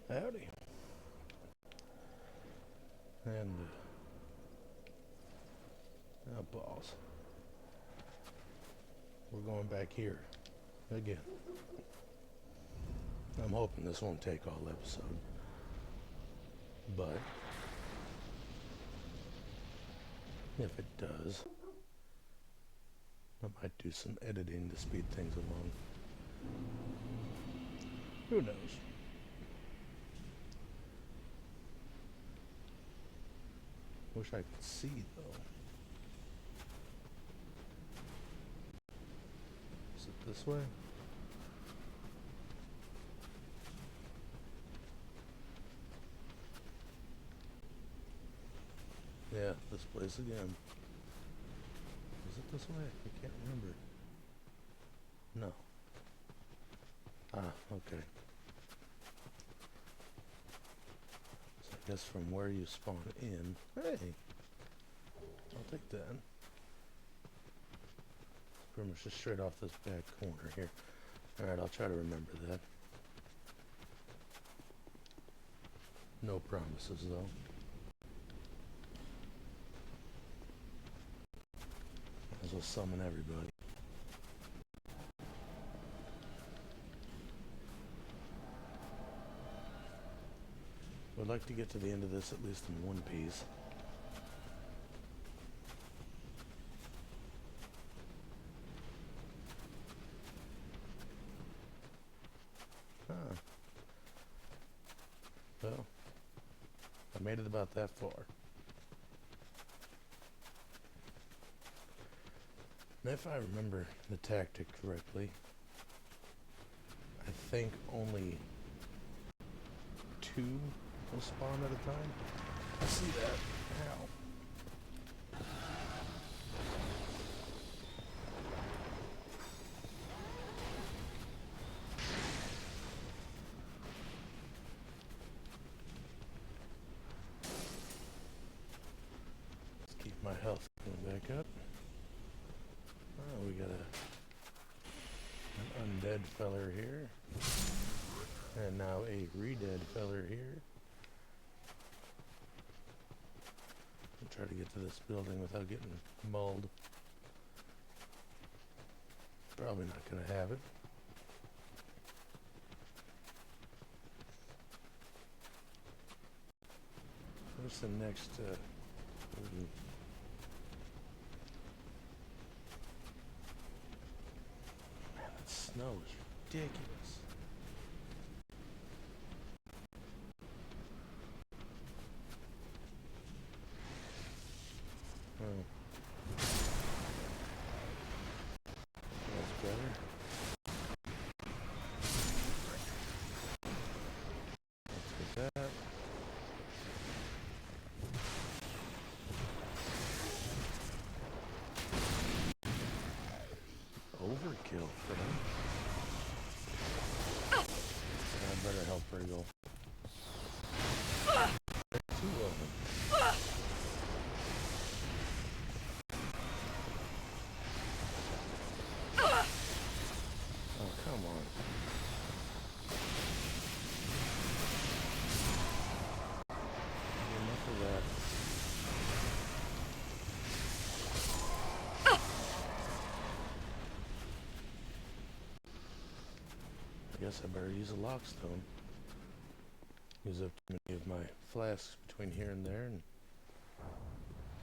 Howdy. And, oh, balls. We're going back here again. I'm hoping this won't take all episode. But if it does, I might do some editing to speed things along. Who knows? Wish I could see, though. Is it this way? Yeah, this place again. Is it this way? I can't remember. No. Ah, okay. So I guess from where you spawn in... Hey! I'll take that. Pretty much just straight off this back corner here. Alright, I'll try to remember that. No promises, though. Might as well summon everybody. I'd like to get to the end of this at least in one piece. Huh. Well, I made it about that far. And if I remember the tactic correctly, I think only 2 will spawn at a time. I see that. Ow. Let's keep my health going back up. Oh, we got an undead feller here. And now a re-dead feller here. I'll try to get to this building without getting mauled. Probably not going to have it. Where's the next man, that snow is ridiculous. Oh. That's better. Let's get that. Overkill for him. I better help Briggle. 2 of them. Oh, come on. Enough of that. I guess I better use a lockstone. Use up too many of my flasks between here and there and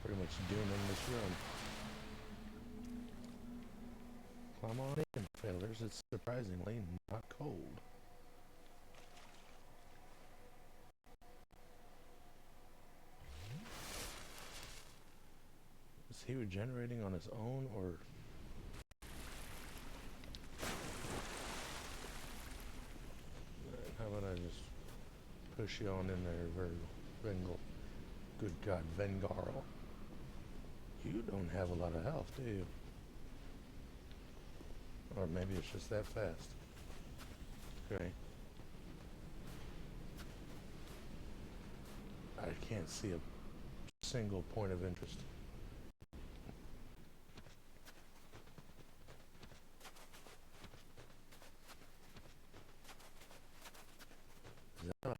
pretty much dooming this run. Come on in, fellas. It's surprisingly not cold. Is he regenerating on his own, or... How about I just push you on in there, Vengal? Good God, Vengarl. You don't have a lot of health, do you? Or maybe it's just that fast. Okay. I can't see a single point of interest. Is that not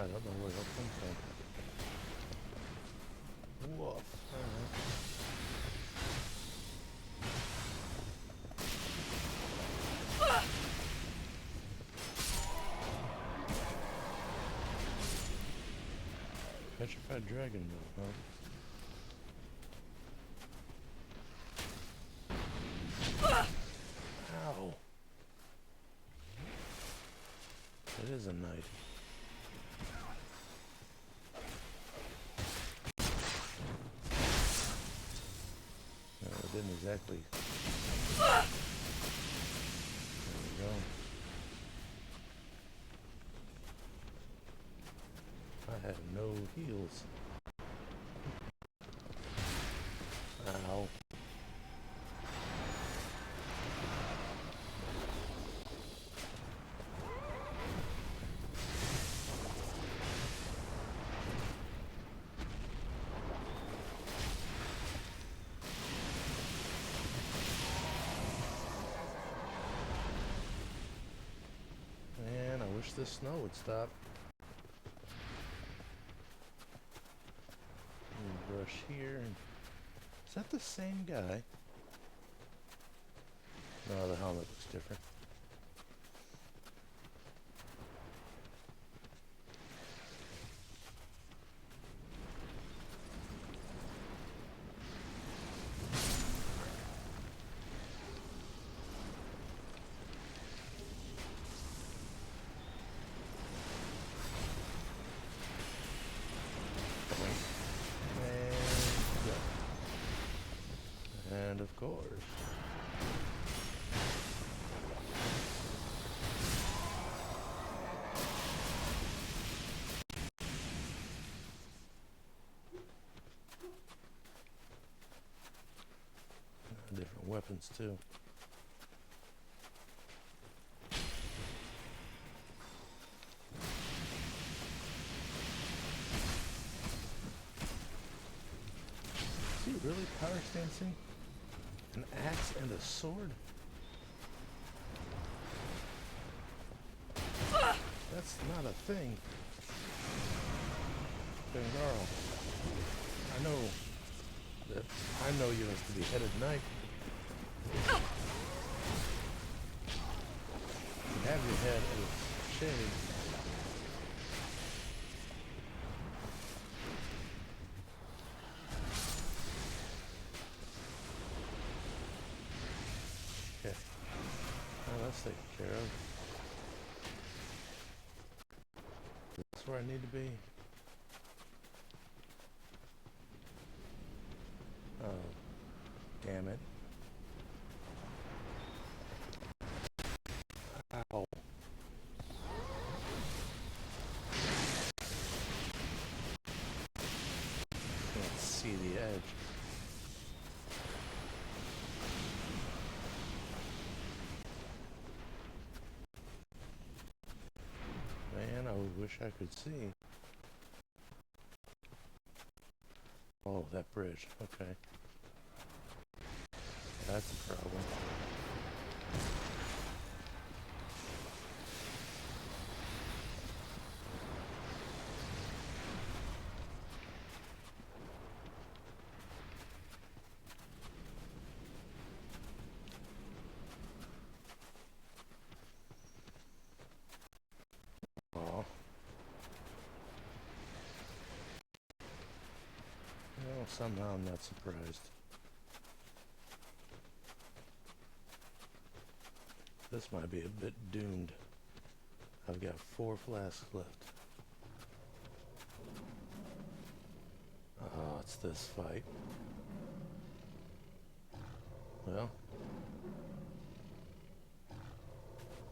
don't know where it'll come from. Woof. Alright. Petrified dragon though, huh? Ow. It is a knight. No, it didn't exactly. There we go. I have no heals. Ow. Man, I wish this snow would stop. Brush here. Is that the same guy? No, the helmet looks different. And of course. Different weapons too. Is he really power stancing? An axe and a sword? That's not a thing. Bengarl. I know you as the beheaded knight. You have your head as shaved. Okay. Well, that's taken care of. That's where I need to be. Oh, damn it. Ow. Can't see the edge. Man, I wish I could see. Oh, that bridge. Okay. That's a problem. Oh. Well, somehow I'm not surprised. This might be a bit doomed. I've got 4 flasks left. Oh, it's this fight. Well,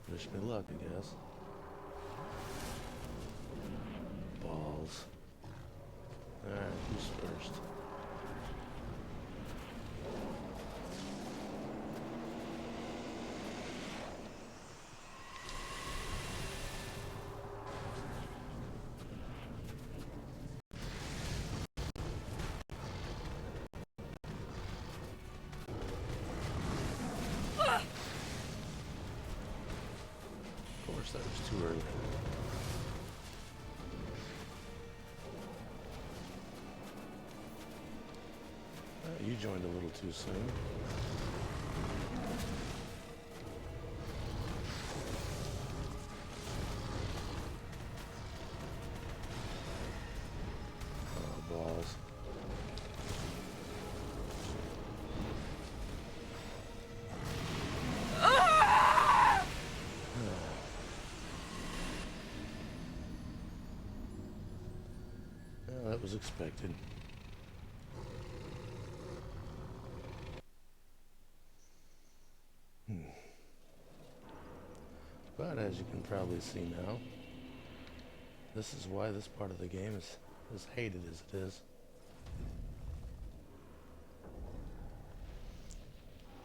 wish me luck, I guess. Balls. Alright, who's first? Of course, that was too early. you joined a little too soon. Oh, balls. Well, that was expected. But as you can probably see now, this is why this part of the game is as hated as it is.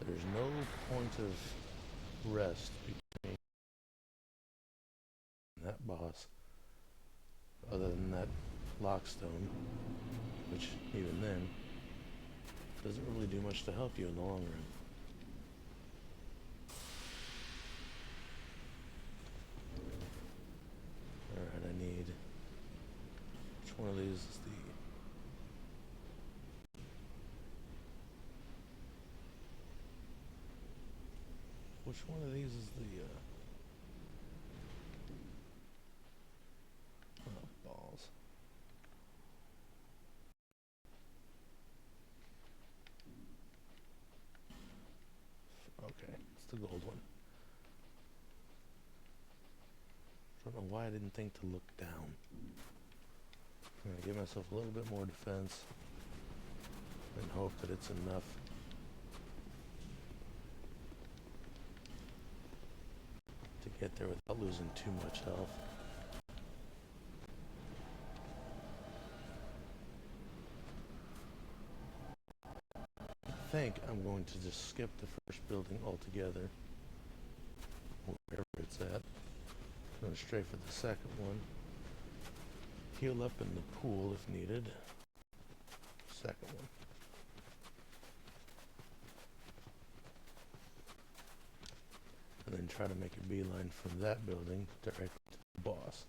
There's no point of rest between that boss other than that lockstone, which even then doesn't really do much to help you in the long run. Alright, I need... which one of these is the... which one of these is the, oh, balls. Okay, it's the gold one. I don't know why I didn't think to look down. I'm gonna give myself a little bit more defense and hope that it's enough. To get there without losing too much health. I think I'm going to just skip the first building altogether, wherever it's at. Go straight for the second one. Heal up in the pool if needed. Second one. And then try to make a beeline from that building directly to the boss.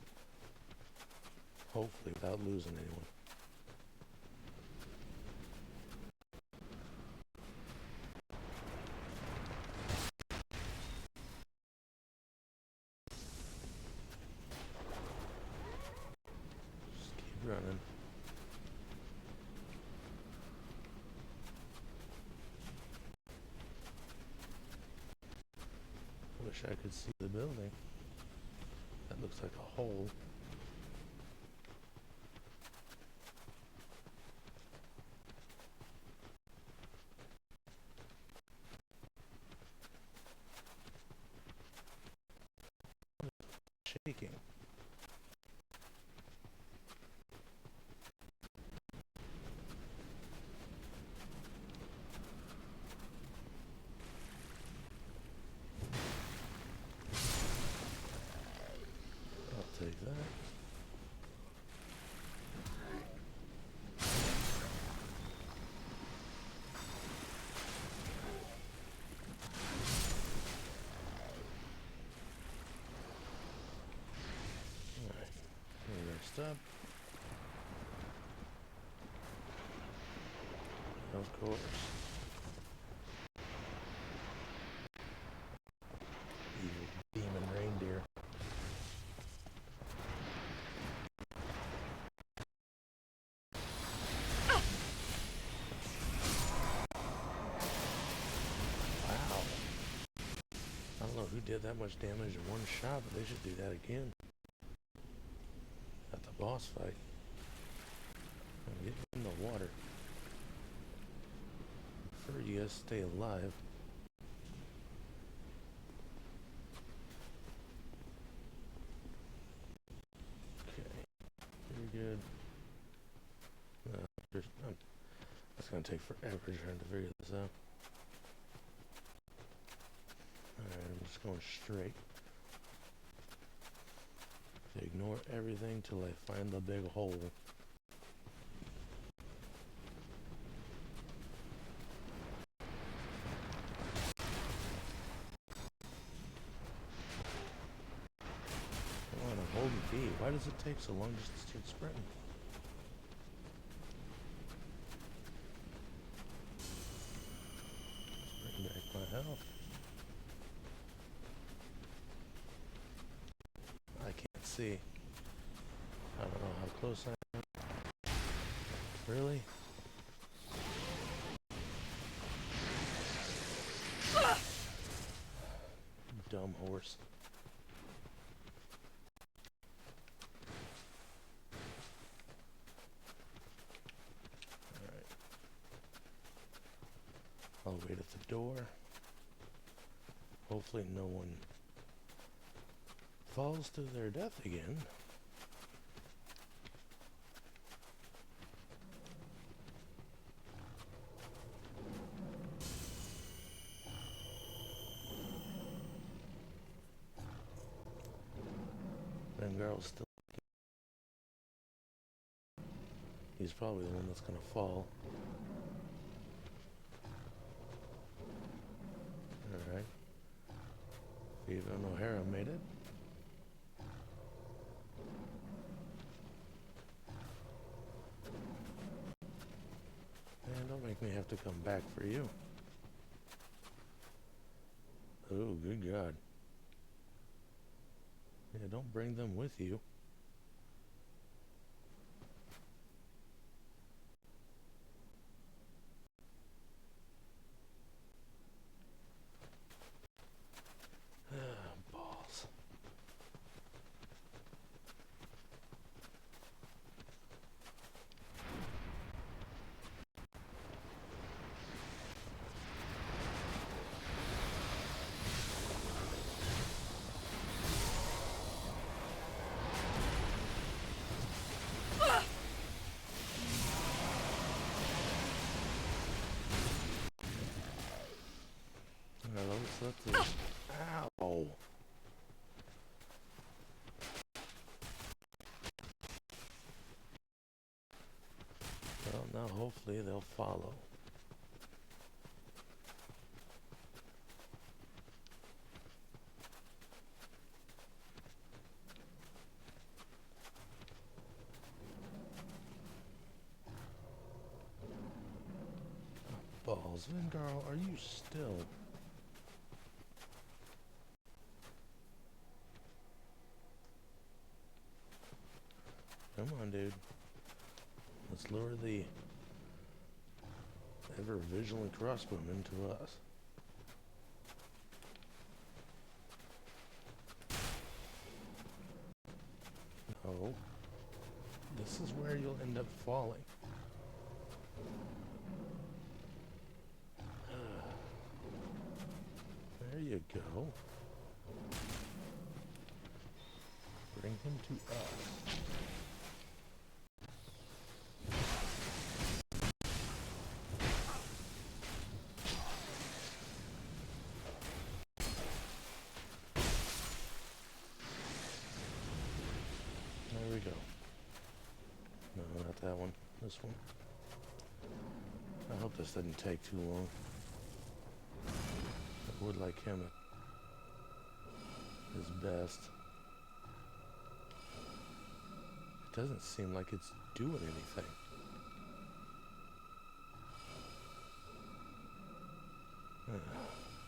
Hopefully without losing anyone. Just keep running. Wish I could see the building. That looks like a hole. Shaking. I'll take that. Up. Of course. Evil demon reindeer. Wow. I don't know who did that much damage in one shot, but they should do that again. At the boss fight. I'm getting in the water. I prefer you guys stay alive. Okay. Pretty good. It's gonna take forever trying to figure this out. Alright, I'm just going straight. Ignore everything till I find the big hole. Come on, I'm holding B. Why does it take so long just to start sprinting? see. I don't know how close I am. Really? Dumb horse. Alright. I'll wait at the door. Hopefully no one falls to their death again. Bengal's still. He's probably the one that's gonna fall. Alright. Viva and O'Hara made it. And don't make me have to come back for you. Oh, good God. Yeah, don't bring them with you. Balls. Let's ow. Well, now hopefully they'll follow. Balls. Vingarl, are you still? Come on, dude. Let's lure the ever-vigilant crossbowmen to us. No. This is where you'll end up falling. There you go. Bring him to us. There we go. No, not that one. This one. I hope this doesn't take too long. I would like him at his best. It doesn't seem like it's doing anything.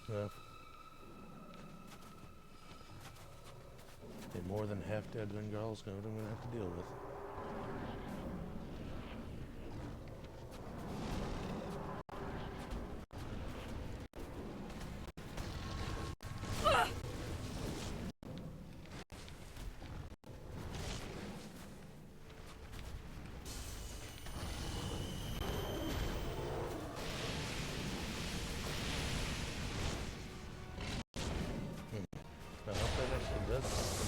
Well, a more than half dead Bengal's what I'm gonna have to deal with. I hope that actually does something.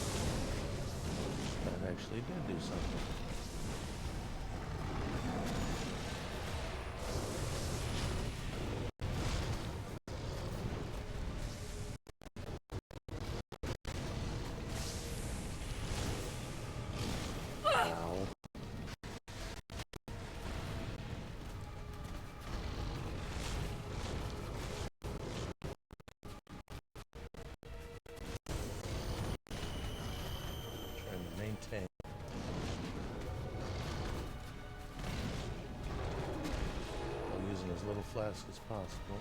That actually did do something. Ow. Trying to maintain. While using as little flask as possible.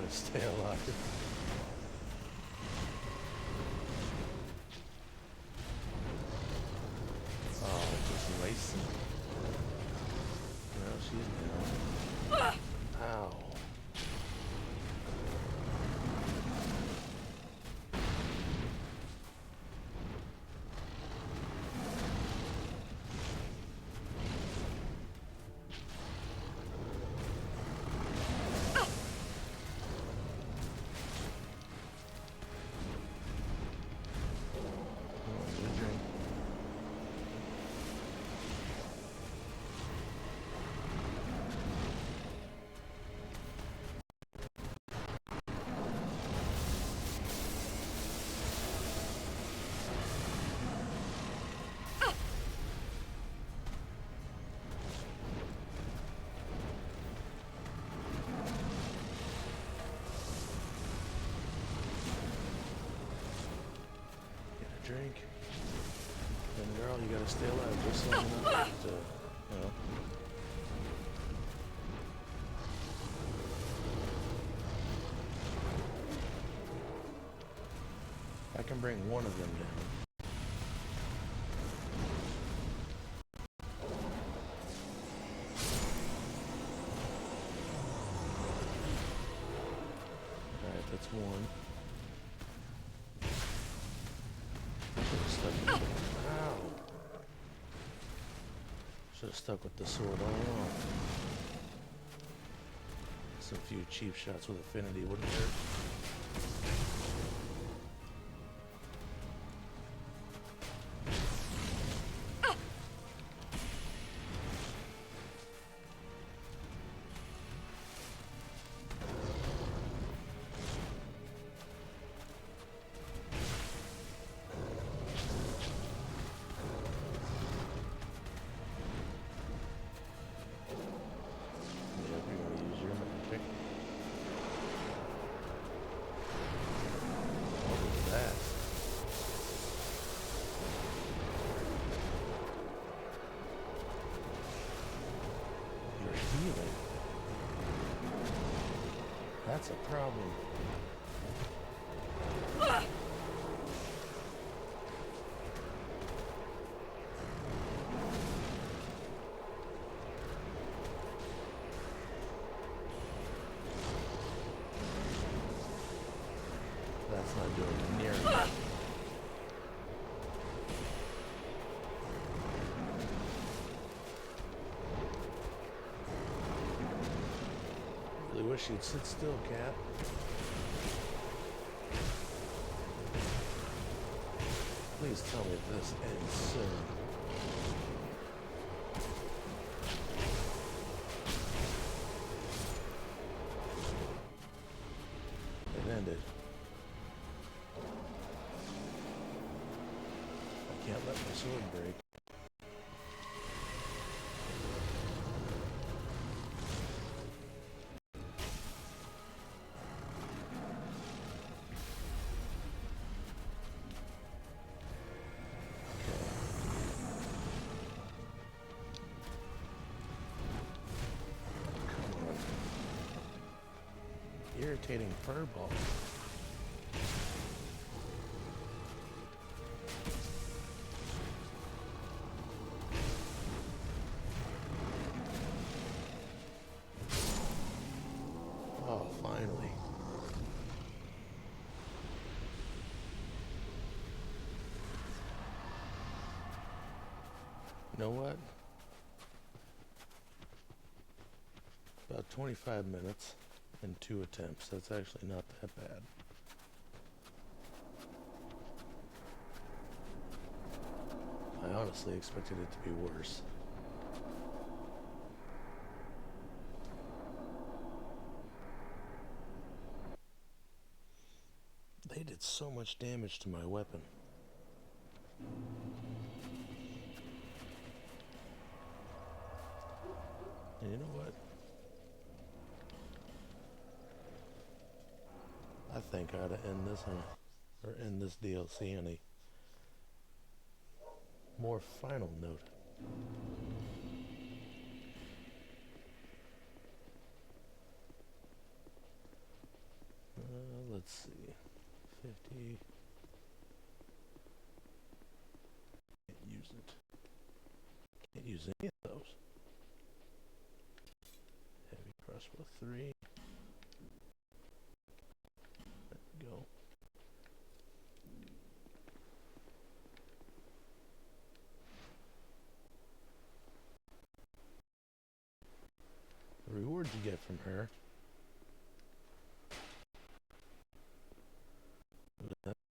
to stay alive. Oh, just racing. Well, she's down. Ow. Drink. And girl, you gotta stay alive just long enough to, you know. I can bring one of them down. Alright, that's one. Ow. Should have stuck with the sword all along. Some few cheap shots with affinity wouldn't hurt. That's a problem. That's not doing near enough. Really wish you'd sit still, cat. Please tell me this ends soon. It ended. I can't let my sword break. Irritating furball. Oh, finally. You know what? About 25 minutes. And 2 attempts. That's actually not that bad. I honestly expected it to be worse. They did so much damage to my weapon. And you know what? I think I ought to end this or end this DLC on a more final note. 50. Can't use it. Can't use any of those. Heavy crossbow 3. There we go. The rewards you get from her.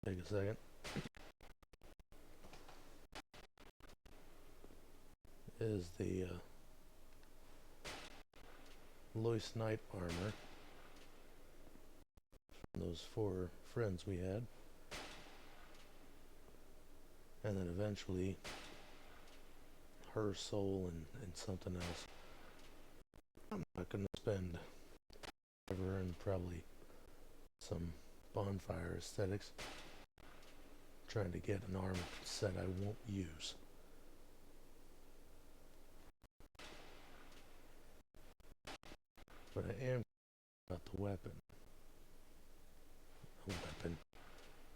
Take a second. Is the Lois Knight armor from those 4 friends we had, and then eventually her soul and something else. I'm not gonna spend ever and probably some bonfire aesthetics trying to get an armor set I won't use. But I am about the weapon. A weapon.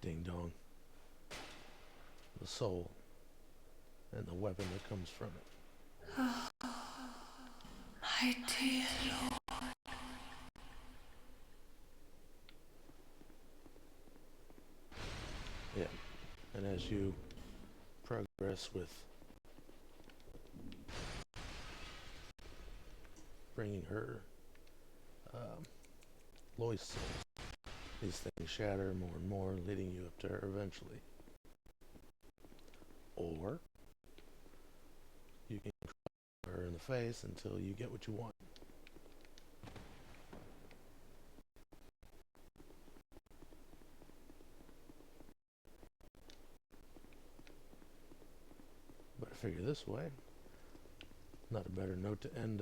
Ding dong. The soul. And the weapon that comes from it. My dear Lord. Yeah. And as you progress with bringing her Lois souls, these things shatter more and more, leading you up to her eventually. Or you can crush her in the face until you get what you want. But I figure this way, not a better note to end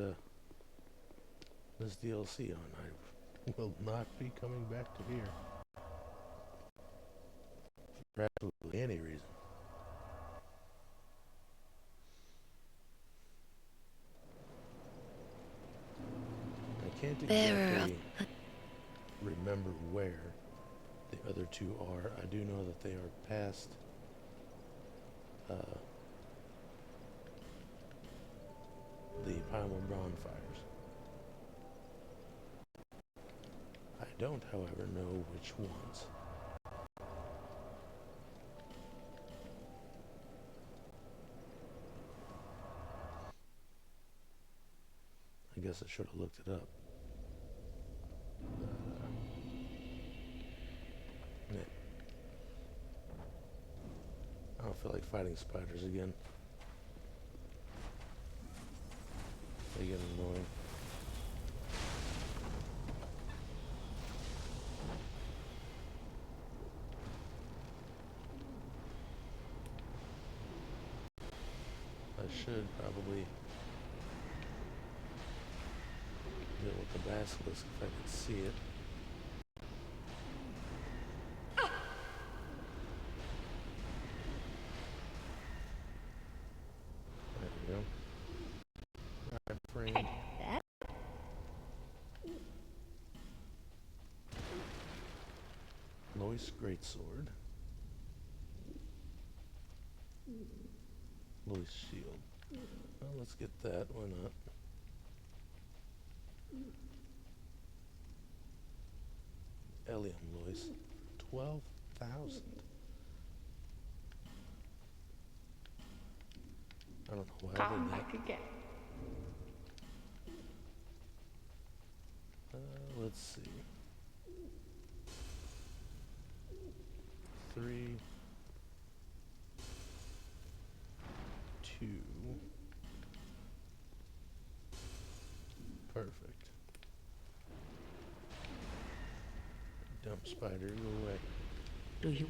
this DLC on. I will not be coming back to here for absolutely any reason. I can't exactly remember where the other 2 are. I do know that they are past the primal bonfires. I don't, however, know which ones. I guess I should have looked it up. Yeah. I don't feel like fighting spiders again. They get annoying. I should probably deal with the basilisk if I could see it. There we go. Alright, friend. Lois Greatsword. Lois Shield. Well, let's get that. Why not? Elium Lois. 12,000. I don't know why I did Come that. back again. Let's see. 3, 2. Perfect. Dump spider, go away. Do you?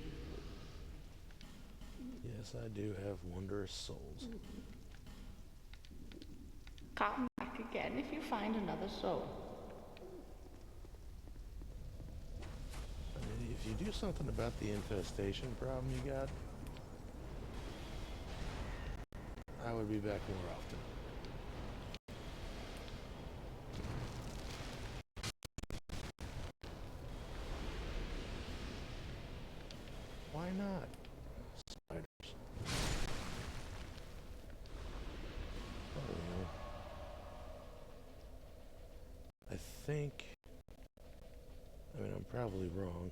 Yes, I do have wondrous souls. Come back again if you find another soul. I mean, if you do something about the infestation problem you got, I would be back more often. think... I mean, I'm probably wrong.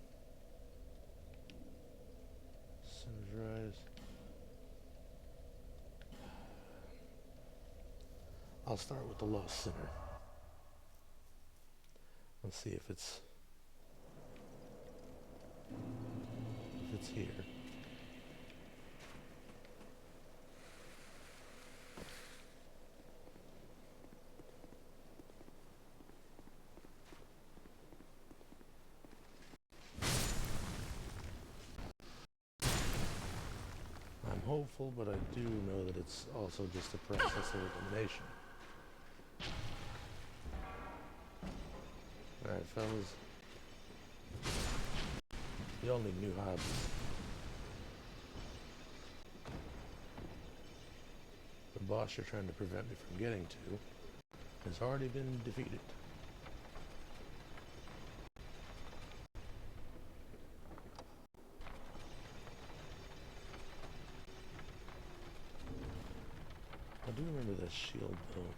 Sinner's Rise. I'll start with the Lost Sinner. Let's see if it's here. I'm hopeful, but I do know that it's also just a process of elimination. Alright, fellas. The only new hobbies. The boss you're trying to prevent me from getting to has already been defeated. I do remember that shield though.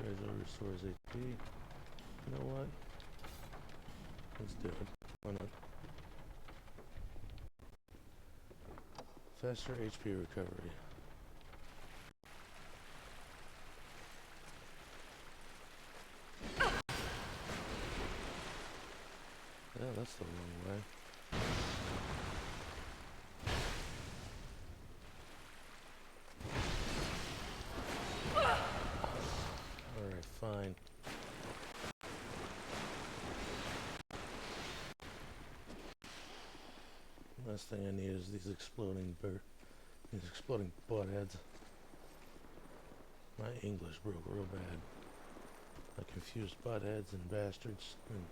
Razor restores HP. You know what? Let's do it. Why not? Faster HP recovery. Yeah, that's the wrong way. Alright, fine. Last thing I need is these exploding butt heads. My English broke real bad. I confused butt heads and bastards and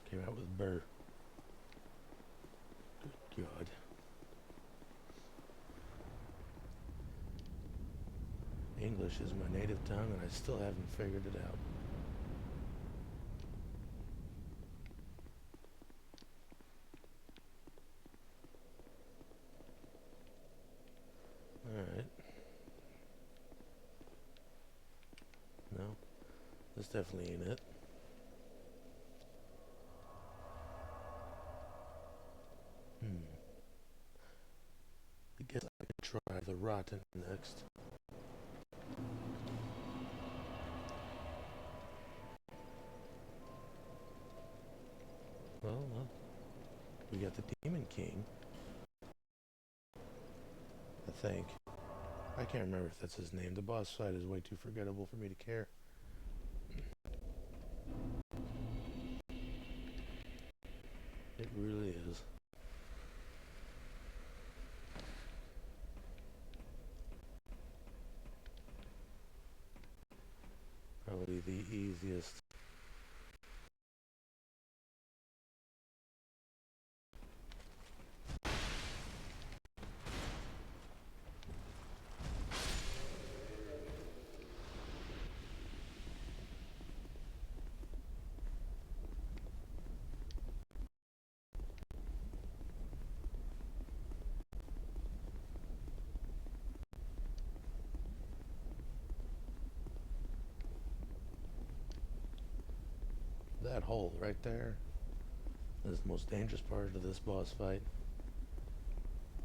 came out with burr. Good God. English is my native tongue and I still haven't figured it out. Alright. No, this definitely ain't it. I guess I could try the Rotten next. Well, we got the Demon King. I think. I can't remember if that's his name. The boss fight is way too forgettable for me to care. It really is. Probably the easiest. That hole right there is the most dangerous part of this boss fight.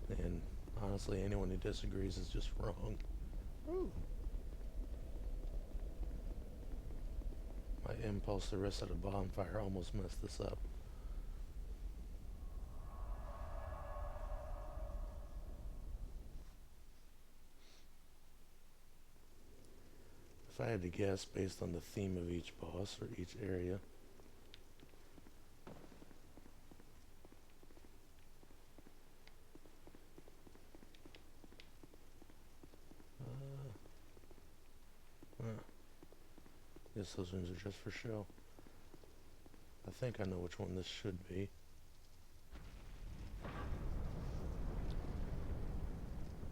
And honestly, anyone who disagrees is just wrong. Ooh. My impulse to reset a bonfire almost messed this up. If I had to guess based on the theme of each boss or each area, guess those ones are just for show. I think I know which one this should be.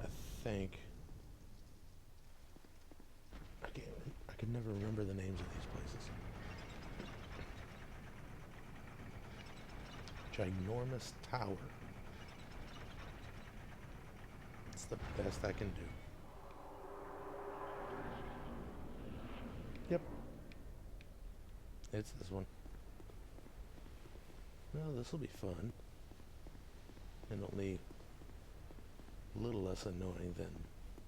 I think. I can never remember the names of these places. Ginormous Tower. It's the best I can do. it's this one. No, this will be fun. And only a little less annoying than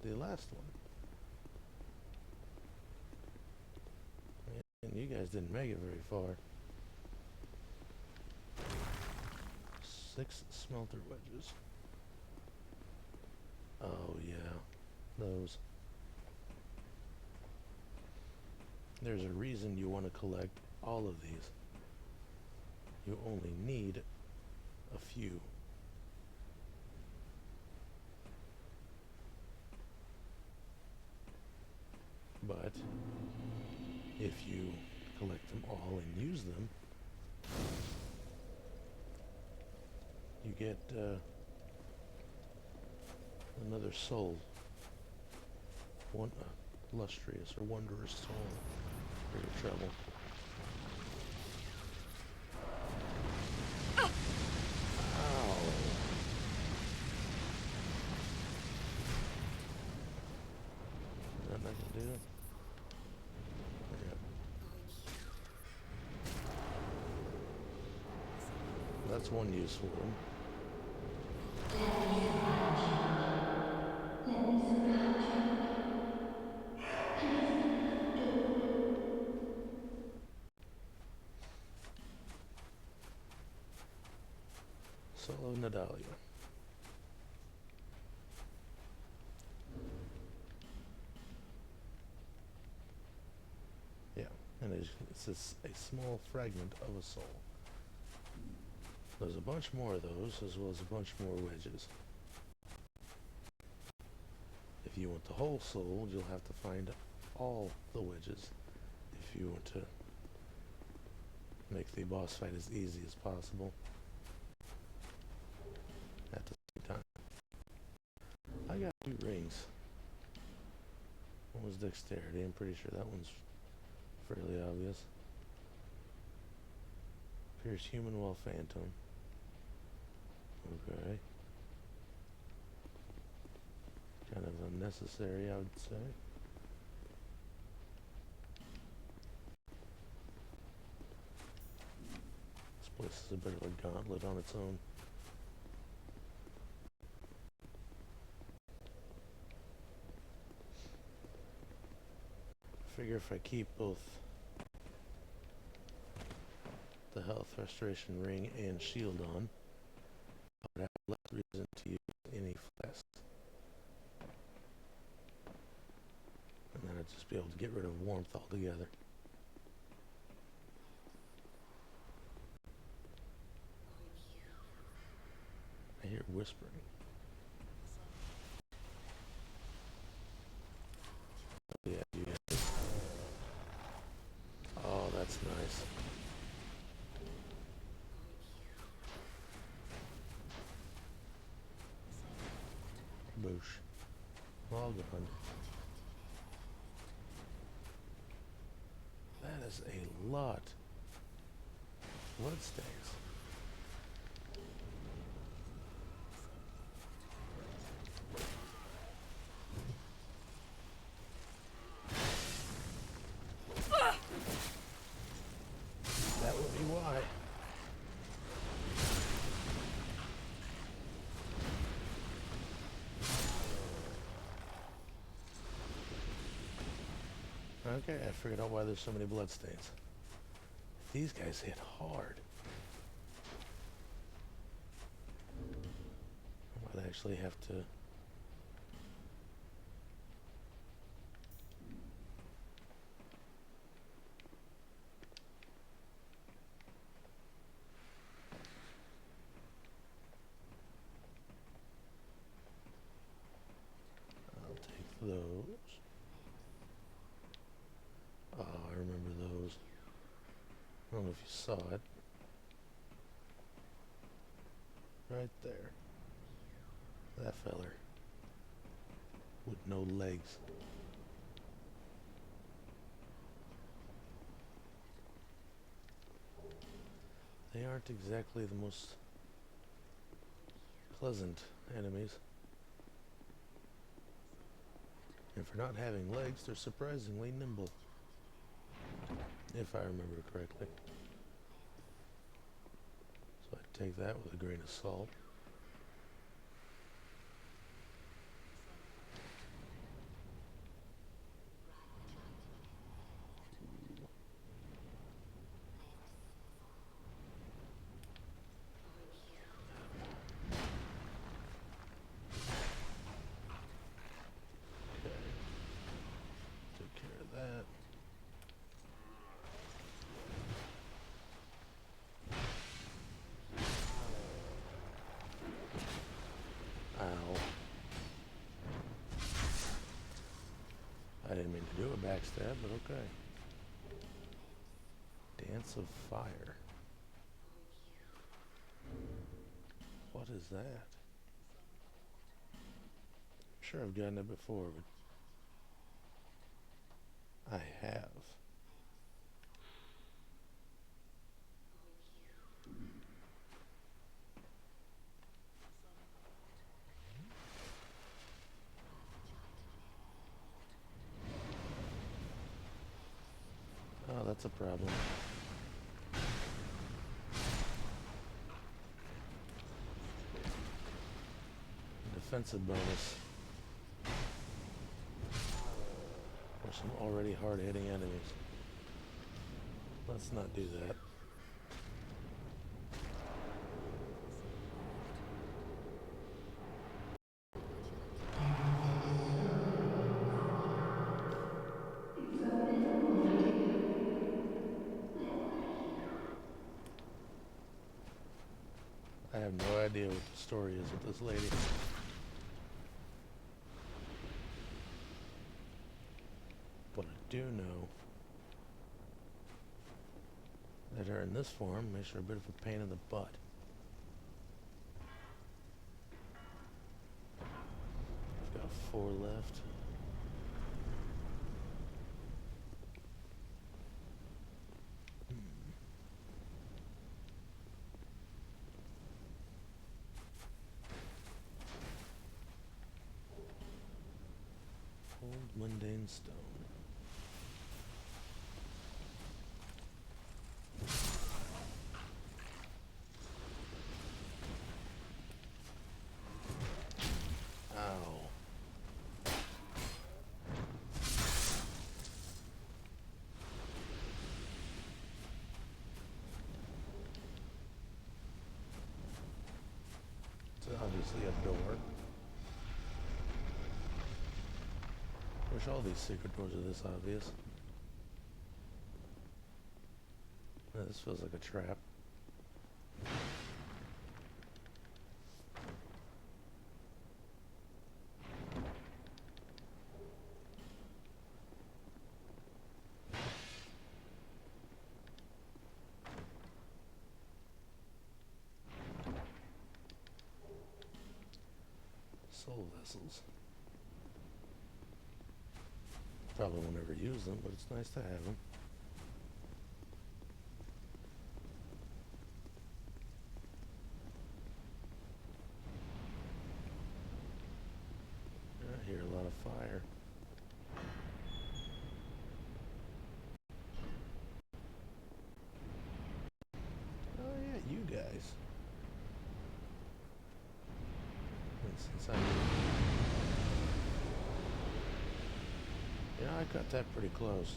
the last one. And you guys didn't make it very far. 6 smelter wedges. Oh yeah, those. There's a reason you want to collect all of these. You only need a few. But if you collect them all and use them, you get another soul. One illustrious or wondrous soul for your trouble. Ow. Is that not gonna do it? Yeah. That's one use for them. Solo Nadalia. Yeah, and it's a small fragment of a soul. There's a bunch more of those, as well as a bunch more wedges. If you want the whole soul, you'll have to find all the wedges if you want to make the boss fight as easy as possible at the same time. I got 2 rings. One was dexterity. I'm pretty sure that one's fairly obvious. Appears human while phantom. Okay. Kind of unnecessary, I would say. This place is a bit of a gauntlet on its own. I figure if I keep both the health restoration ring and shield on, I would have less reason to use any flasks. And then I'd just be able to get rid of warmth altogether. I hear whispering. Oh, yeah, you hear it. Oh, that's nice. Boosh. All gone. That is a lot. Bloodstains. That would be why. Okay, I figured out why there's so many bloodstains. These guys hit hard. I might actually have to... I'll take those. Oh, I remember those. I don't know if you saw it. Right there. That feller. With no legs. They aren't exactly the most pleasant enemies. And for not having legs, they're surprisingly nimble. if I remember correctly. So I take that with a grain of salt. Okay. Took care of that. Ow. I didn't mean to do a backstab, but okay. Dance of Fire. What is that? I'm sure I've gotten it before, but I have. Oh, that's a problem. Defensive bonus for some already hard-hitting enemies. Let's not do that. I have no idea what the story is with this lady. But I do know that her in this form makes her a bit of a pain in the butt. I've got 4 left. Old mundane stone. Ow. It's obviously a door. Wish all these secret doors are this obvious. This feels like a trap. Soul vessels. Probably won't ever use them, but it's nice to have them. I hear a lot of fire. Oh yeah, you guys. And since yeah, I got that pretty close.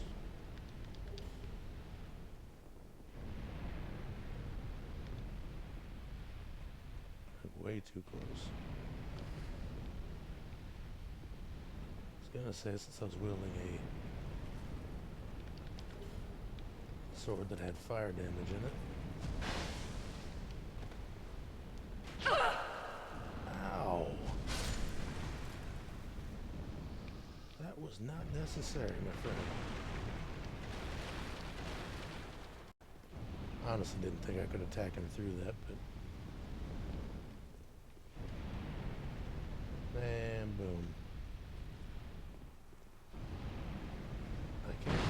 Way too close. I was gonna say, since I was wielding a sword that had fire damage in it. Ow! That was not necessary, my friend. Honestly, didn't think I could attack him through that, but... Bam, boom. I can't...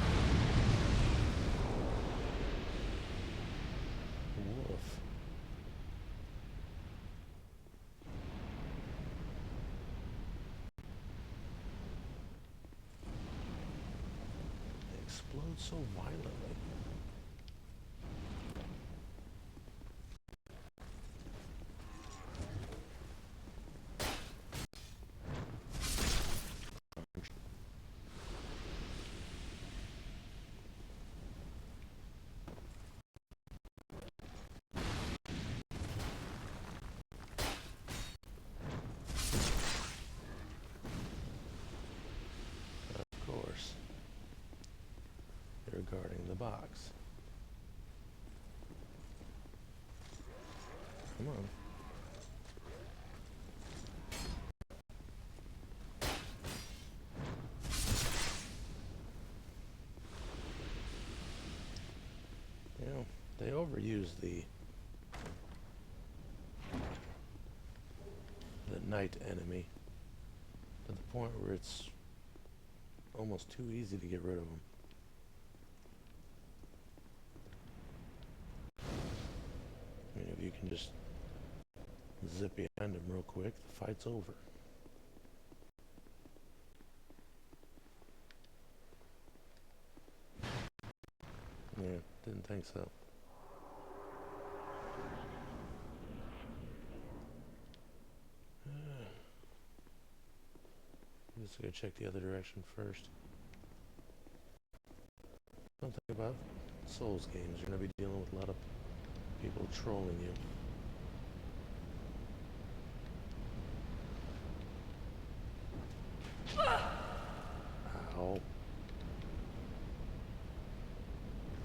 Woof. They explode so violently. box. Come on. You know, they overuse the night enemy to the point where it's almost too easy to get rid of them. I mean, if you can just zip behind them real quick, the fight's over. Yeah, didn't think so. Just gotta check the other direction first. Something about Souls games, you're gonna be dealing with a lot of people trolling you. Ow.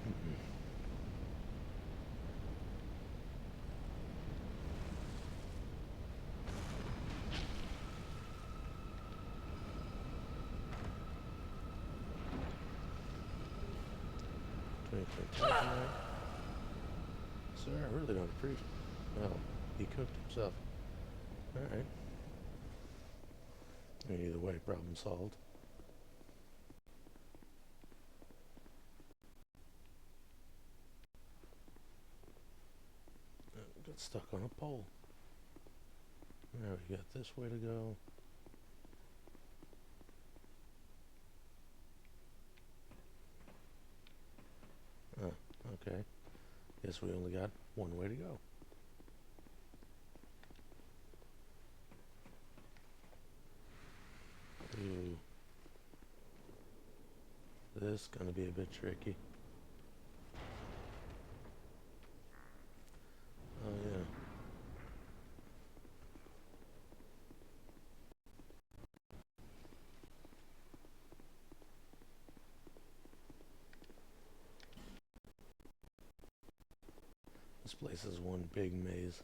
Mm-mm. Sir, I really don't appreciate. Oh, he cooked himself. Alright. Either way, problem solved. Got stuck on a pole. Now we got this way to go. Oh, okay. Guess we only got one way to go. Ooh. This is gonna be a bit tricky. Oh yeah. This place is one big maze.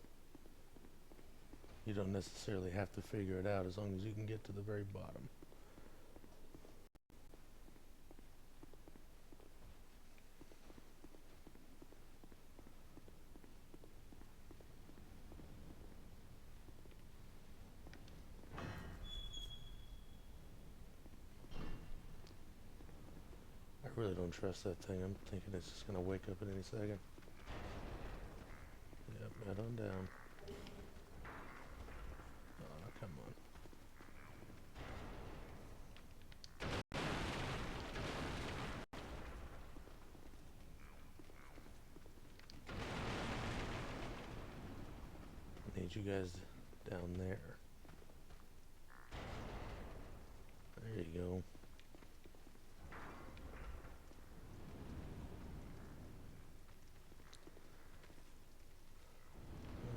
You don't necessarily have to figure it out as long as you can get to the very bottom. I really don't trust that thing. I'm thinking it's just gonna wake up at any second. Yep, head on down. Oh, come on. I need you guys down there. There you go.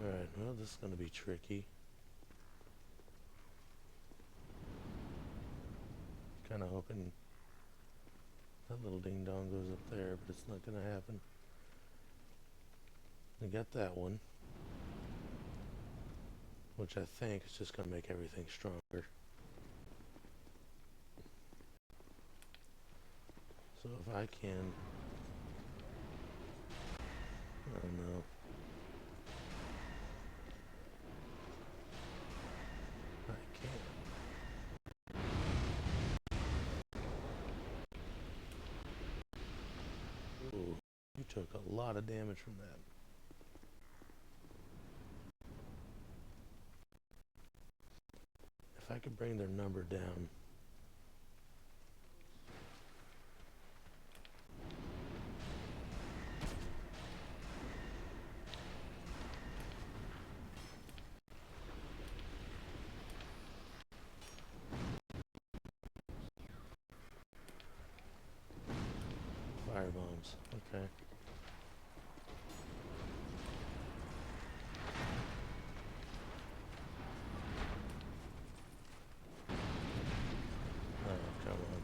Alright, well, this is going to be tricky. Kind of hoping that little ding dong goes up there, but it's not going to happen. I got that one, which I think is just going to make everything stronger. So if I can... Oh no. I can't. Ooh, you took a lot of damage from that. If I could bring their number down. Fire bombs, okay. Oh, come on.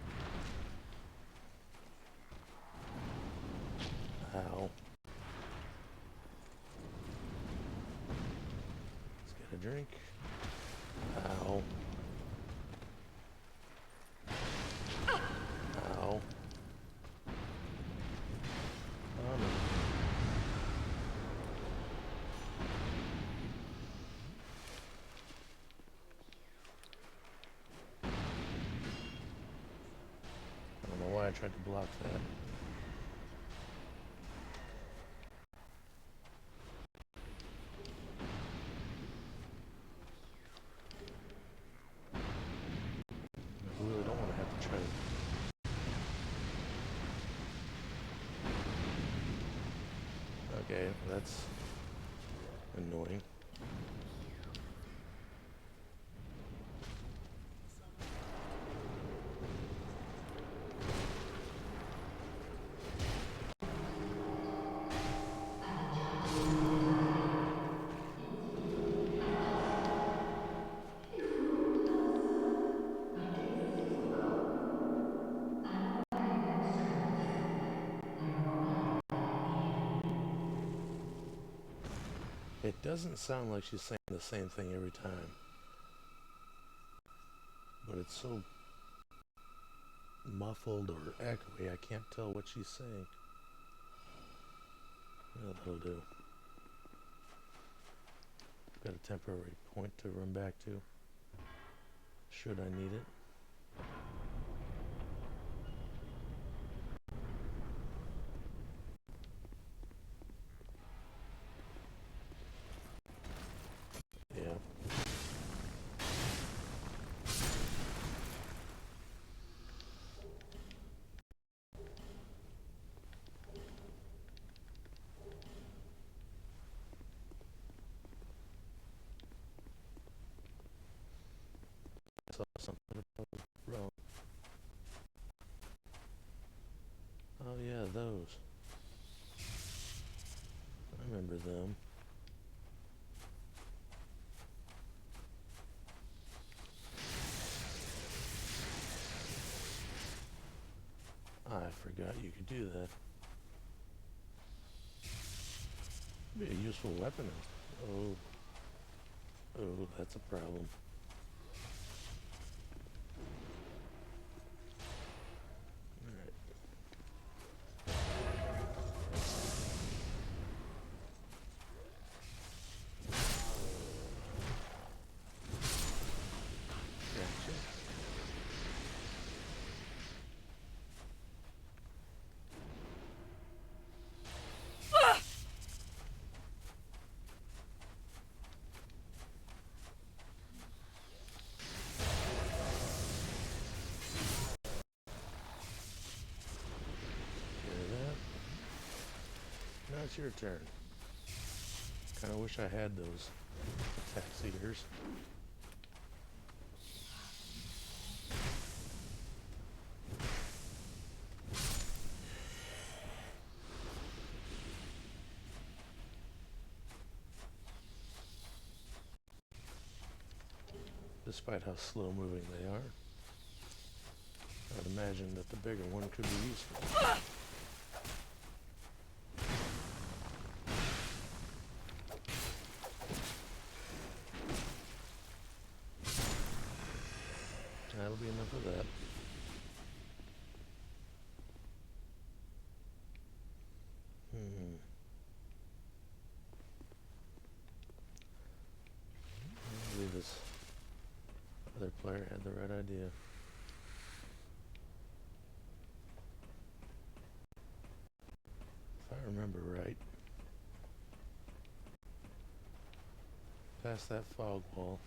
drink. Ow. Ow. Oh no. I don't know why I tried to block that. I really don't want to have to try to... Okay, that's annoying. It doesn't sound like she's saying the same thing every time. But it's so muffled or echoey, I can't tell what she's saying. Well, that'll do. Got a temporary point to run back to, should I need it. Yeah. I saw something wrong. Oh yeah, those. I remember them. I forgot you could do that. Be a useful weapon. Oh, that's a problem. Alright. Gotcha. Hear that? Now it's your turn. Kinda wish I had those attack seers. Despite how slow moving they are, I'd imagine that the bigger one could be useful. That'll be enough of that. I believe this other player had the right idea. If I remember right, past that fog wall.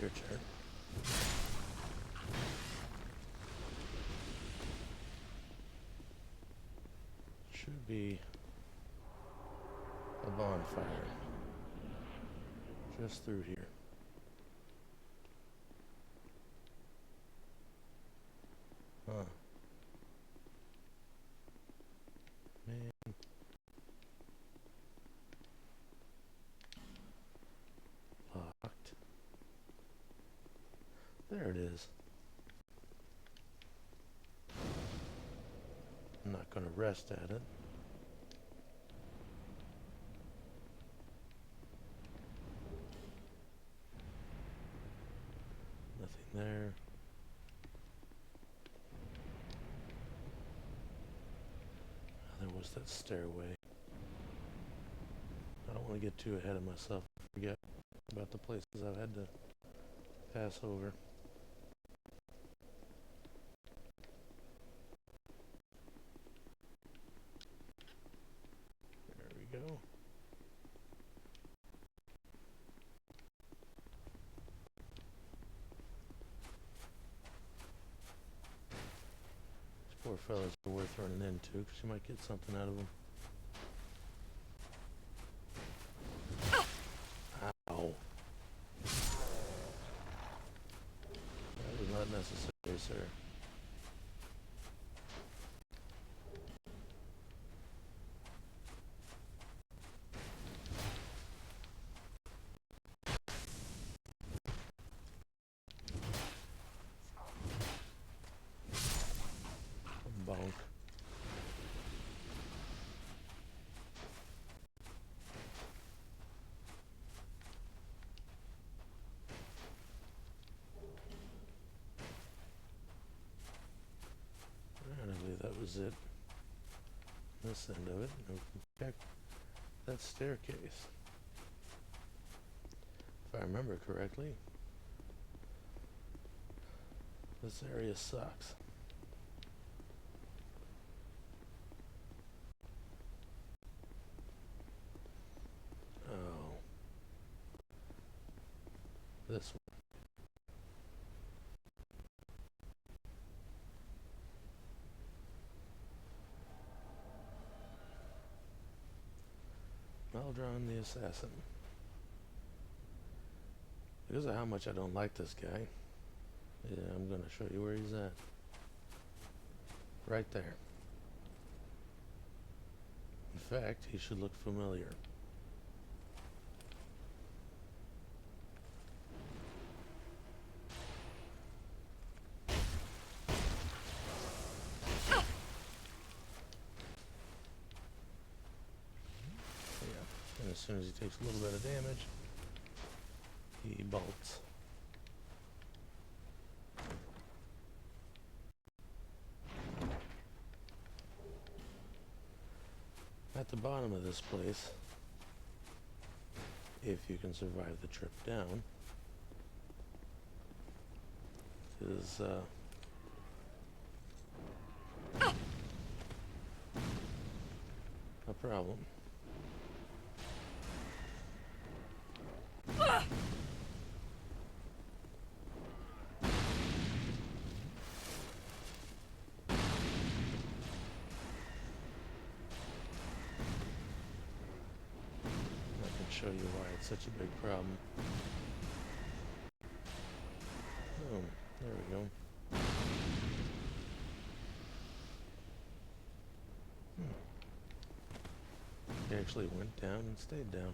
Your turn. Should be a bonfire just through here. is. I'm not going to rest at it. Nothing there. Oh, there was that stairway. I don't want to get too ahead of myself and forget about the places I've had to pass over. There we go. These poor fellas are worth running into because you might get something out of them. Ow. That was not necessary, sir. Bonk. Alright, I believe that was it. This end of it. Now we can check that staircase. If I remember correctly, this area sucks. Oh. This one. Meldron the Assassin. Because of how much I don't like this guy, yeah, I'm going to show you where he's at. Right there. In fact, he should look familiar. Yeah, and as soon as he takes a little bit of damage, he bolts. At the bottom of this place, if you can survive the trip down, is a problem. Show you why it's such a big problem. Oh, there we go. He actually went down and stayed down.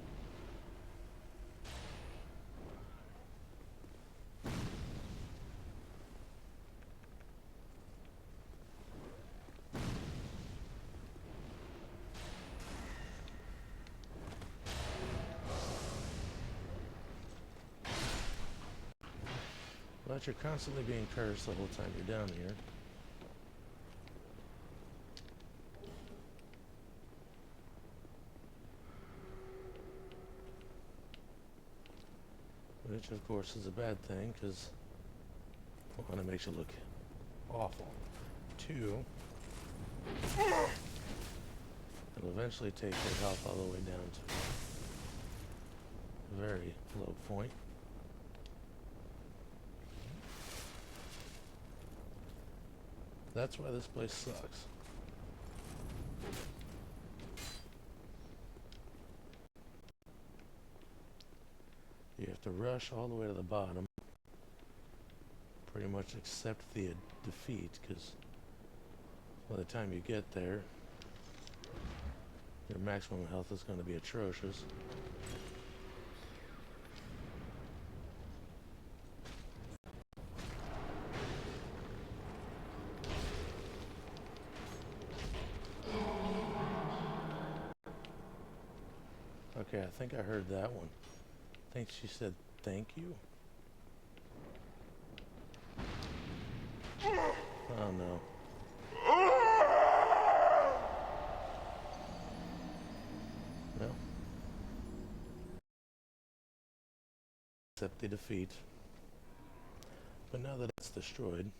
But you're constantly being cursed the whole time you're down here. Which, of course, is a bad thing, because, one, it makes you look awful. Two, it'll eventually take your health all the way down to a very low point. That's why this place sucks. You have to rush all the way to the bottom, pretty much accept the defeat, because by the time you get there, your maximum health is going to be atrocious. Okay, I think I heard that one. I think she said thank you. Oh no. Well, accept the defeat. But now that it's destroyed,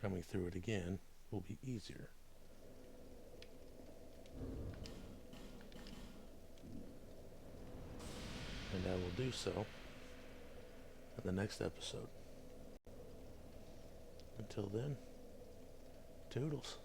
coming through it again will be easier. And I will do so in the next episode. Until then, toodles.